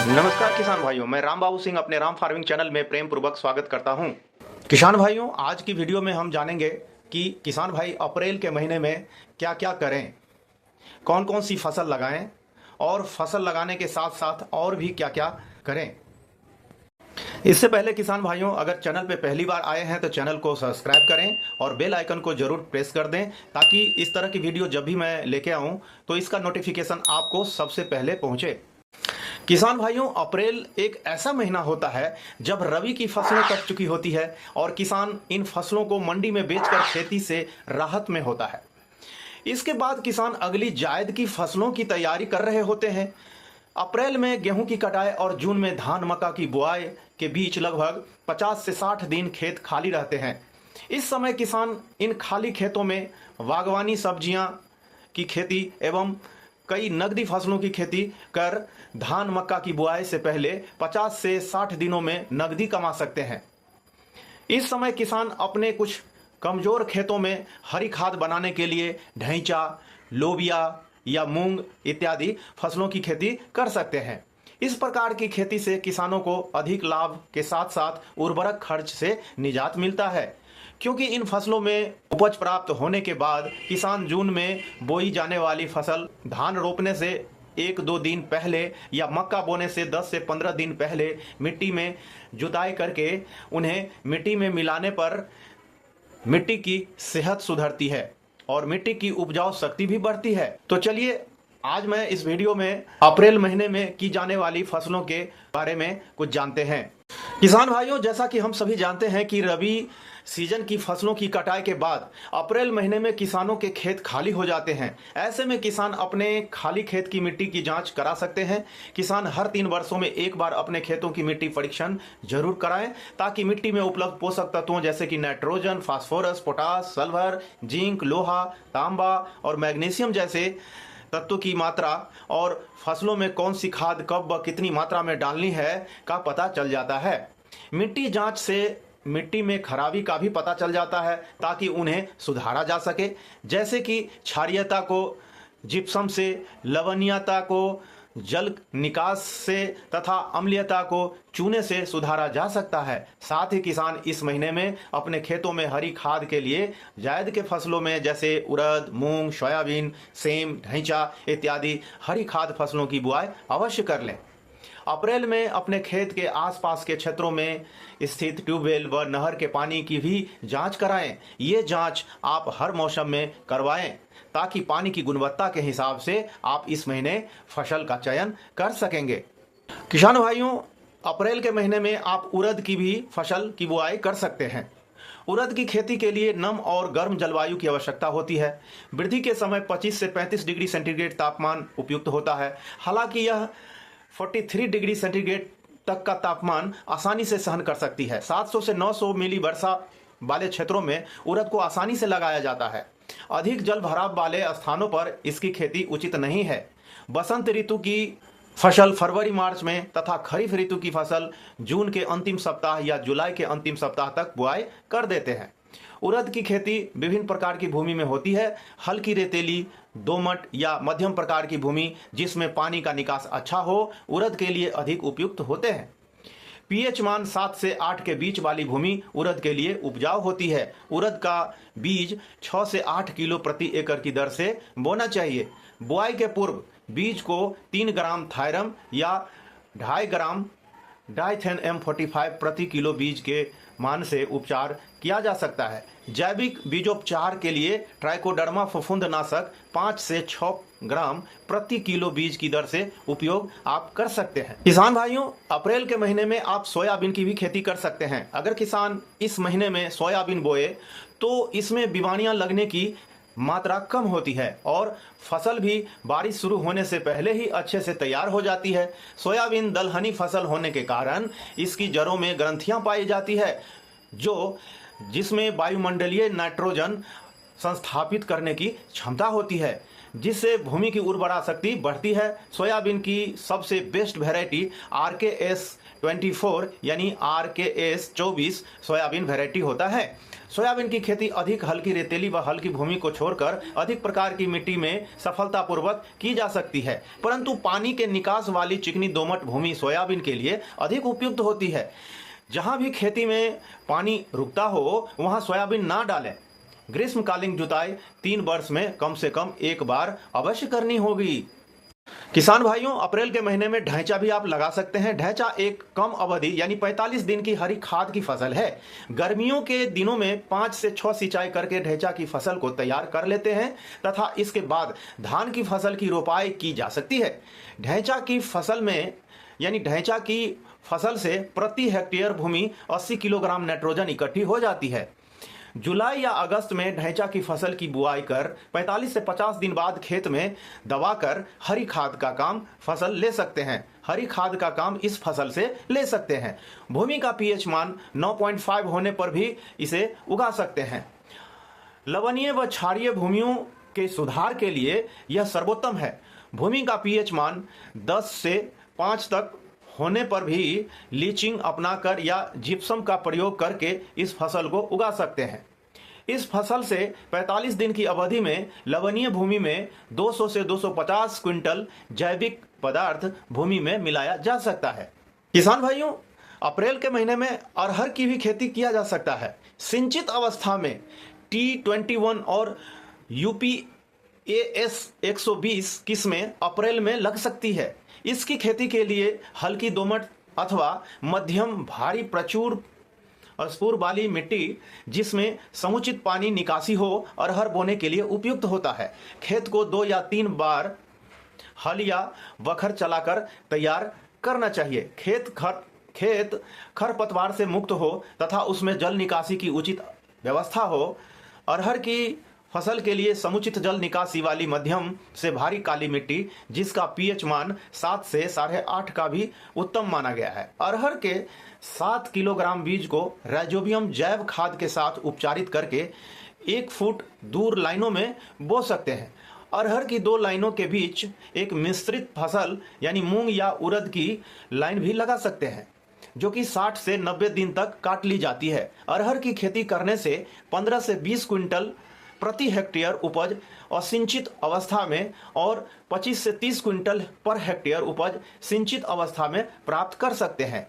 नमस्कार किसान भाइयों, मैं राम बाबू सिंह अपने राम फार्मिंग चैनल में प्रेम पूर्वक स्वागत करता हूं। किसान भाइयों, आज की वीडियो में हम जानेंगे कि किसान भाई अप्रैल के महीने में क्या क्या करें, कौन कौन सी फसल लगाएं और फसल लगाने के साथ साथ और भी क्या क्या करें। इससे पहले किसान भाइयों, अगर चैनल पे पहली बार आए हैं तो चैनल को सब्सक्राइब करें और बेल आइकन को जरूर प्रेस कर दें, ताकि इस तरह की वीडियो जब भी मैं लेके आऊं तो इसका नोटिफिकेशन आपको सबसे पहले पहुंचे। किसान भाइयों, अप्रैल एक ऐसा महीना होता है जब रबी की फसलें कट चुकी होती है और किसान इन फसलों को मंडी में बेचकर खेती से राहत में होता है। इसके बाद किसान अगली जायद की फसलों की तैयारी कर रहे होते हैं। अप्रैल में गेहूं की कटाई और जून में धान मक्का की बुआई के बीच लगभग 50 से 60 दिन खेत खाली रहते हैं। इस समय किसान इन खाली खेतों में बागवानी, सब्जियां की खेती एवं कई नकदी फसलों की खेती कर धान मक्का की बुआई से पहले 50 से 60 दिनों में नकदी कमा सकते हैं। इस समय किसान अपने कुछ कमजोर खेतों में हरी खाद बनाने के लिए ढैंचा, लोबिया या मूंग इत्यादि फसलों की खेती कर सकते हैं। इस प्रकार की खेती से किसानों को अधिक लाभ के साथ साथ उर्वरक खर्च से निजात मिलता है, क्योंकि इन फसलों में उपज प्राप्त होने के बाद किसान जून में बोई जाने वाली फसल धान रोपने से 1-2 दिन पहले या मक्का बोने से 10 से 15 दिन पहले मिट्टी में जुताई करके उन्हें मिट्टी में मिलाने पर मिट्टी की सेहत सुधरती है और मिट्टी की उपजाऊ शक्ति भी बढ़ती है। तो चलिए, आज मैं इस वीडियो में अप्रैल महीने में की जाने वाली फसलों के बारे में कुछ जानते हैं। किसान भाइयों, जैसा कि हम सभी जानते हैं कि रबी सीजन की फसलों की कटाई के बाद अप्रैल महीने में किसानों के खेत खाली हो जाते हैं। ऐसे में किसान अपने खाली खेत की मिट्टी की जांच करा सकते हैं। किसान हर 3 वर्षों में एक बार अपने खेतों की मिट्टी परीक्षण जरूर कराएं, ताकि मिट्टी में उपलब्ध पोषक तत्वों जैसे कि nitrogen, phosphorus, potash, sulphur, zinc, लोहा, तांबा और मैग्नीशियम जैसे तत्वों की मात्रा और फसलों में कौन सी खाद कब व कितनी मात्रा में डालनी है का पता चल जाता है। मिट्टी जांच से मिट्टी में खराबी का भी पता चल जाता है, ताकि उन्हें सुधारा जा सके, जैसे कि क्षारीयता को जिप्सम से, लवणीयता को जल निकास से तथा अम्लीयता को चूने से सुधारा जा सकता है। साथ ही किसान इस महीने में अपने खेतों में हरी खाद के लिए जायद के फसलों में जैसे उड़द, मूंग, सोयाबीन, सेम, ढैंचा इत्यादि हरी खाद फसलों की बुआई अवश्य कर लें। अप्रैल में अपने खेत के आसपास के क्षेत्रों में स्थित ट्यूबवेल व नहर के पानी की भी जांच कराएं। ये जांच आप हर मौसम में करवाएं, ताकि पानी की गुणवत्ता के हिसाब से आप इस महीने फसल का चयन कर सकेंगे। किसान भाइयों, अप्रैल के महीने में आप उड़द की भी फसल की बुआई कर सकते हैं। उड़द की खेती के लिए नम और गर्म जलवायु की आवश्यकता होती है। वृद्धि के समय 25 से 35 डिग्री सेंटीग्रेड तापमान उपयुक्त होता है। हालांकि यह 43 डिग्री सेंटीग्रेड तक का तापमान आसानी से सहन कर सकती है। 700 से 900 मिली वर्षा वाले क्षेत्रों में उड़द को आसानी से लगाया जाता है। अधिक जल भराव वाले स्थानों पर इसकी खेती उचित नहीं है। बसंत ऋतु की फसल फरवरी मार्च में तथा खरीफ ऋतु की फसल जून के अंतिम सप्ताह या जुलाई के अंतिम सप्ताह तक बुआई कर देते हैं। उड़द की खेती विभिन्न प्रकार की भूमि में होती है। हल्की रेतीली, दोमट या मध्यम प्रकार की भूमि जिसमें पानी का निकास अच्छा हो, उड़द के लिए अधिक उपयुक्त होते हैं। पीएच मान 7 से 8 के बीच वाली भूमि उड़द के लिए उपजाऊ होती है। उड़द का बीज 6 से 8 किलो प्रति एकड़ की दर से बोना चाहिए। बुआई के पूर्व बीज को 3 ग्राम थायरम या 2.5 ग्राम डाइथेन M45 प्रति किलो बीज के मान से उपचार किया जा सकता है। जैविक बीजोपचार के लिए ट्राइकोडर्मा फफूंदनाशक 5 से 6 ग्राम प्रति किलो बीज की दर से उपयोग आप कर सकते हैं। किसान भाइयों, अप्रैल के महीने में आप सोयाबीन की भी खेती कर सकते हैं। अगर किसान इस महीने में सोयाबीन बोए तो इसमें बीमारियां लगने की मात्रा कम होती है और फसल भी बारिश शुरू होने से पहले ही अच्छे से तैयार हो जाती है। सोयाबीन दलहनी फसल होने के कारण इसकी जड़ों में ग्रंथियां पाई जाती है, जिसमें वायुमंडलीय नाइट्रोजन संस्थापित करने की क्षमता होती है। जिससे भूमि की उर्वरा शक्ति बढ़ती है। सोयाबीन की सबसे बेस्ट वैरायटी RKS24 यानी RKS24 सोयाबीन वैरायटी होता है। सोयाबीन की खेती अधिक हल्की रेतीली व हल्की भूमि को छोड़कर अधिक प्रकार की मिट्टी में सफलतापूर्वक की जा सकती है, परंतु पानी के निकास वाली चिकनी दोमट भूमि सोयाबीन के लिए अधिक उपयुक्त होती है। जहां भी खेती में पानी रुकता हो वहां सोयाबीन ना डालें। ग्रीष्मकालीन जुताई 3 वर्ष में कम से कम एक बार अवश्य करनी होगी। किसान भाइयों, अप्रैल के महीने में ढैंचा भी आप लगा सकते हैं। ढैंचा एक कम अवधि यानी 45 दिन की हरी खाद की फसल है। गर्मियों के दिनों में 5 से 6 सिंचाई करके ढैंचा की फसल को तैयार कर लेते हैं तथा इसके बाद धान की फसल की रोपाई की जा सकती है। ढैंचा की फसल में यानी ढैंचा की फसल से प्रति हेक्टेयर भूमि 80 किलोग्राम नाइट्रोजन इकट्ठी हो जाती है। जुलाई या अगस्त में ढैंचा की फसल की बुआई कर 45 से 50 दिन बाद खेत में दबाकर हरी खाद का काम फसल ले सकते हैं। हरी खाद का काम इस फसल से ले सकते हैं। भूमि का पीएच मान 9.5 होने पर भी इसे उगा सकते हैं। लवणीय व क्षारीय भूमियों के सुधार के लिए यह सर्वोत्तम है। भूमि का पीएच मान 10 से 5 तक होने पर भी लीचिंग अपनाकर या जिप्सम का प्रयोग करके इस फसल को उगा सकते हैं। इस फसल से 45 दिन की अवधि में लवणीय भूमि में 200 से 250 क्विंटल जैविक पदार्थ भूमि में मिलाया जा सकता है। किसान भाइयों, अप्रैल के महीने में अरहर की भी खेती किया जा सकता है। सिंचित अवस्था में T21 और UPAS 120 किस्में अप्रैल में लग सकती है। इसकी खेती के लिए हल्की दोमट अथवा मध्यम भारी प्रचुर स्फूर वाली मिट्टी जिसमें समुचित पानी निकासी हो अरहर बोने के लिए उपयुक्त होता है। खेत को 2 या 3 बार हल या बखर चलाकर तैयार करना चाहिए। खेत खरपतवार से मुक्त हो तथा उसमें जल निकासी की उचित व्यवस्था हो। अरहर की फसल के लिए समुचित जल निकासी वाली मध्यम से भारी काली मिट्टी जिसका पीएच मान 7 से 8.5 का भी उत्तम माना गया है। अरहर के 7 किलोग्राम बीज को राइजोबियम जैव खाद के साथ उपचारित करके 1 फुट दूर लाइनों में बो सकते हैं। अरहर की 2 लाइनों के बीच एक मिश्रित फसल यानी मूंग या उड़द की लाइन भी लगा सकते हैं, जो कि 60 से 90 दिन तक काट ली जाती है। अरहर की खेती करने से 15 से 20 क्विंटल प्रति हेक्टेयर उपज असिंचित अवस्था में और 25 से 30 क्विंटल पर हेक्टेयर उपज सिंचित अवस्था में प्राप्त कर सकते हैं।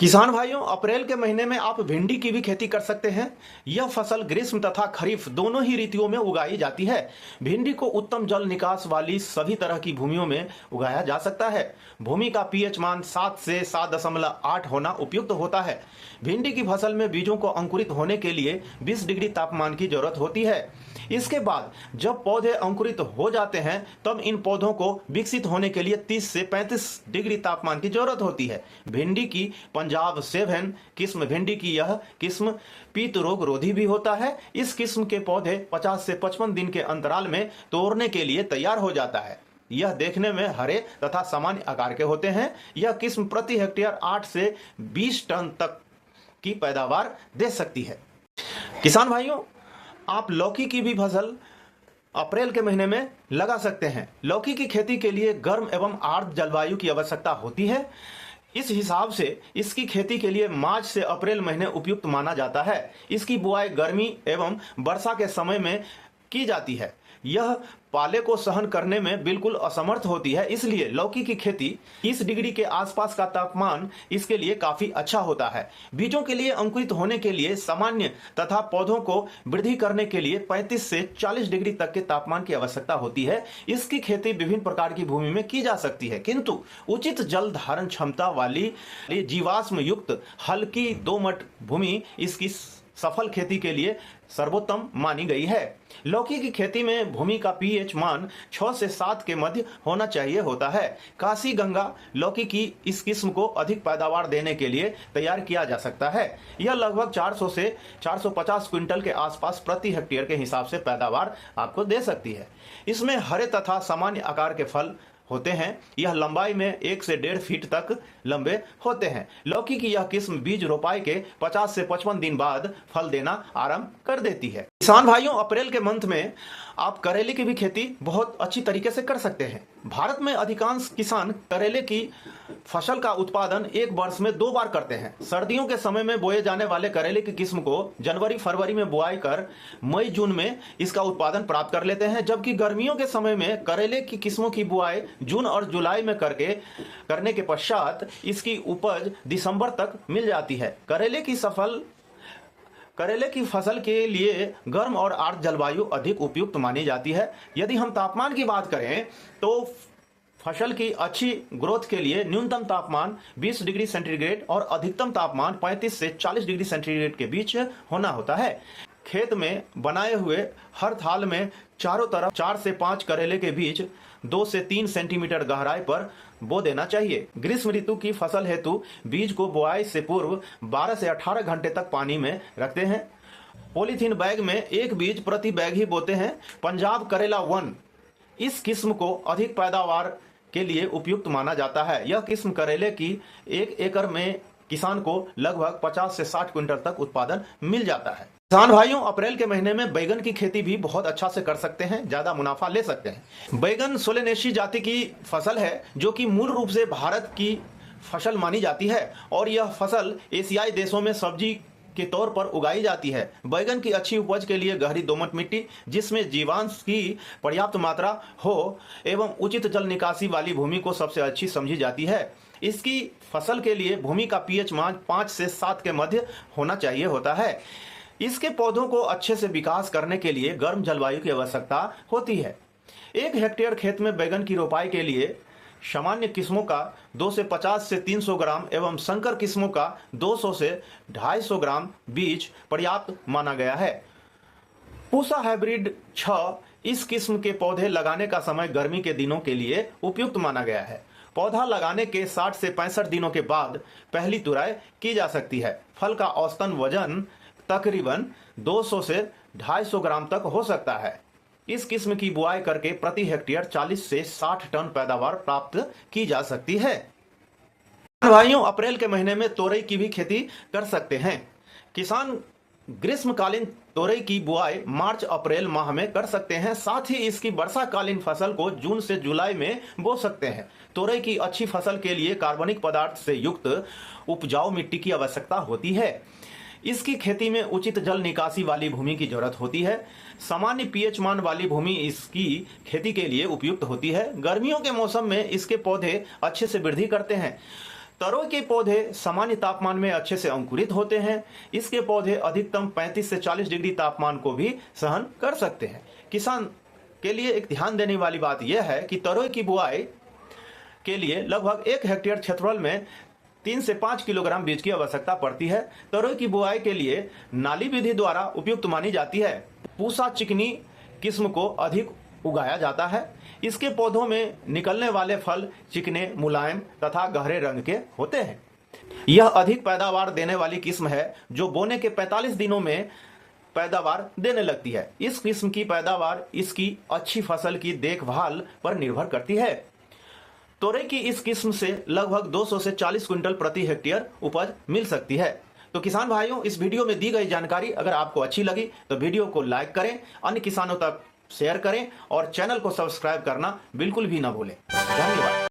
किसान भाइयों, अप्रैल के महीने में आप भिंडी की भी खेती कर सकते हैं। यह फसल ग्रीष्म तथा खरीफ दोनों ही ऋतुओं में उगाई जाती है। भिंडी को उत्तम जल निकास वाली सभी तरह की भूमियों में उगाया जा सकता है। भूमि का पीएच मान 7 से 7.8 होना उपयुक्त होता है। भिंडी की फसल में बीजों को अंकुरित होने के लिए 20 डिग्री तापमान की जरूरत होती है। इसके बाद जब पौधे अंकुरित हो जाते हैं तब इन पौधों को विकसित होने के लिए 30 से 35 डिग्री तापमान की जरूरत होती है। भिंडी की पंजाब 7 किस्म भिंडी की यह किस्म पीत रोग रोधी भी होता है। इस किस्म के पौधे 50 से 55 दिन के अंतराल में तोड़ने के लिए तैयार हो जाता है। यह देखने में हरे तथा सामान्य आकार के होते हैं। यह किस्म प्रति हेक्टेयर 8 से 20 टन तक की पैदावार दे सकती है। किसान भाइयों, आप लौकी की भी फसल अप्रैल के महीने में लगा सकते हैं। लौकी की खेती के लिए गर्म एवं आर्द्र जलवायु की आवश्यकता होती है। इस हिसाब से इसकी खेती के लिए मार्च से अप्रैल महीने उपयुक्त माना जाता है। इसकी बुआई गर्मी एवं वर्षा के समय में की जाती है। यह पाले को सहन करने में बिल्कुल असमर्थ होती है, इसलिए लौकी की खेती 30 डिग्री के आसपास का तापमान इसके लिए काफी अच्छा होता है। बीजों के लिए अंकुरित होने के लिए सामान्य तथा पौधों को वृद्धि करने के लिए 35 से 40 डिग्री तक के तापमान की आवश्यकता होती है। इसकी खेती विभिन्न प्रकार की भूमि में की जा सकती है, किंतु उचित जल धारण क्षमता वाली जीवाश्म युक्त हल्की दोमट भूमि इसकी सफल खेती के लिए सर्वोत्तम मानी गई है। लौकी की खेती में भूमि का पीएच मान 6 से 7 के मध्य होना चाहिए होता है। काशी गंगा लौकी की इस किस्म को अधिक पैदावार देने के लिए तैयार किया जा सकता है। यह लगभग 400 से 450 क्विंटल के आसपास प्रति हेक्टेयर के हिसाब से पैदावार आपको दे सकती है। इसमें हरे तथा सामान्य आकार के फल होते हैं। यह लंबाई में 1 से 1.5 फीट तक लंबे होते हैं। लौकी की यह किस्म बीज रोपाई के 50 से 55 दिन बाद फल देना आरंभ कर देती है। किसान भाइयों, अप्रैल के मंथ में आप करेले की भी खेती बहुत अच्छी तरीके से कर सकते हैं। भारत में अधिकांश किसान करेले की फसल का उत्पादन एक वर्ष में 2 बार करते हैं। सर्दियों के समय में बोए जाने वाले करेले की किस्म को जनवरी फरवरी में बुआई कर मई जून में इसका उत्पादन प्राप्त कर लेते हैं, जबकि गर्मियों के समय में करेले की किस्मों की बुआई जून और जुलाई में करने के पश्चात इसकी उपज दिसंबर तक मिल जाती है। करेले की फसल के लिए गर्म और आर्द्र जलवायु अधिक उपयुक्त मानी जाती है। यदि हम तापमान की बात करें तो फसल की अच्छी ग्रोथ के लिए न्यूनतम तापमान 20 डिग्री सेंटीग्रेड और अधिकतम तापमान 35 से 40 डिग्री सेंटीग्रेड के बीच होना होता है। खेत में बनाए हुए हर थाल में चारों तरफ 4 से 5 करेले के बीच 2 से 3 सेंटीमीटर गहराई पर बो देना चाहिए। ग्रीष्म ऋतु की फसल हेतु बीज को बुआई से पूर्व 12 से 18 घंटे तक पानी में रखते हैं। पॉलीथीन बैग में एक बीज प्रति बैग ही बोते हैं। पंजाब करेला 1 इस किस्म को अधिक पैदावार के लिए उपयुक्त माना जाता है। यह किस्म करेले की 1 एकड़ में किसान को लगभग 50 से 60 क्विंटल तक उत्पादन मिल जाता है। किसान भाइयों, अप्रैल के महीने में बैगन की खेती भी बहुत अच्छा से कर सकते हैं, ज्यादा मुनाफा ले सकते हैं। बैगन सोलेनेसी जाति की फसल है जो कि मूल रूप से भारत की फसल मानी जाती है और यह फसल एशियाई देशों में सब्जी के तौर पर उगाई जाती है। बैगन की अच्छी उपज के लिए गहरी दोमट मिट्टी जिसमें जीवांश की पर्याप्त मात्रा हो एवं उचित जल निकासी वाली भूमि को सबसे अच्छी समझी जाती है। इसकी फसल के लिए भूमि का पीएच मान 5 से 7 के मध्य होना चाहिए होता है। इसके पौधों को अच्छे से विकास करने के लिए गर्म जलवायु की आवश्यकता होती है। 1 हेक्टेयर खेत में बैगन की रोपाई के लिए सामान्य किस्मों का 2 से 50 से 300 ग्राम एवं संकर किस्मों का 200 से 250 ग्राम बीज पर्याप्त माना गया है। पूसा हाइब्रिड 6 इस किस्म के पौधे लगाने का समय गर्मी के दिनों के लिए उपयुक्त माना गया है। पौधा लगाने के 60 से 65 दिनों के बाद पहली तुराई की जा सकती है। फल का औसतन वजन तकरीबन 200 से 250 ग्राम तक हो सकता है। इस किस्म की बुआई करके प्रति हेक्टेयर 40 से 60 टन पैदावार प्राप्त की जा सकती है। भाइयों, अप्रैल के महीने में तोरई की भी खेती कर सकते हैं। किसान ग्रीष्मकालीन तोरई की बुआई मार्च अप्रैल माह में कर सकते हैं। साथ ही इसकी वर्षाकालीन फसल को जून से जुलाई में बो सकते हैं। तोरई की अच्छी फसल के लिए कार्बनिक पदार्थ से युक्त उपजाऊ मिट्टी की आवश्यकता होती है। इसकी खेती में उचित जल निकासी वाली भूमि की जरूरत होती है। सामान्य पीएच मान वाली भूमि इसकी खेती के लिए उपयुक्त होती है। गर्मियों के मौसम में इसके पौधे अच्छे से वृद्धि करते हैं। तरोई के पौधे सामान्य तापमान में अच्छे से अंकुरित होते हैं। इसके पौधे अधिकतम 35 से 40 डिग्री तापमान को भी सहन कर सकते हैं। किसान के लिए एक ध्यान देने वाली बात यह है कि तरोई की बुआई के लिए लगभग 1 हेक्टेयर क्षेत्रफल में 3 से 5 किलोग्राम बीज की आवश्यकता पड़ती है। तरोई की बुआई के लिए नाली विधि द्वारा उपयुक्त मानी जाती है। पूसा चिकनी किस्म को अधिक उगाया जाता है। इसके पौधों में निकलने वाले फल चिकने, मुलायम तथा गहरे रंग के होते हैं। यह अधिक पैदावार देने वाली किस्म है जो बोने के 45 दिनों में पैदावार देने लगती है। इस किस्म की पैदावार इसकी अच्छी फसल की देखभाल पर निर्भर करती है। तोरई की इस किस्म से लगभग 200 से 40 क्विंटल प्रति हेक्टेयर उपज मिल सकती है। तो किसान भाइयों, इस वीडियो में दी गई जानकारी अगर आपको अच्छी लगी तो वीडियो को लाइक करें, अन्य किसानों तक शेयर करें और चैनल को सब्सक्राइब करना बिल्कुल भी ना भूलें। धन्यवाद।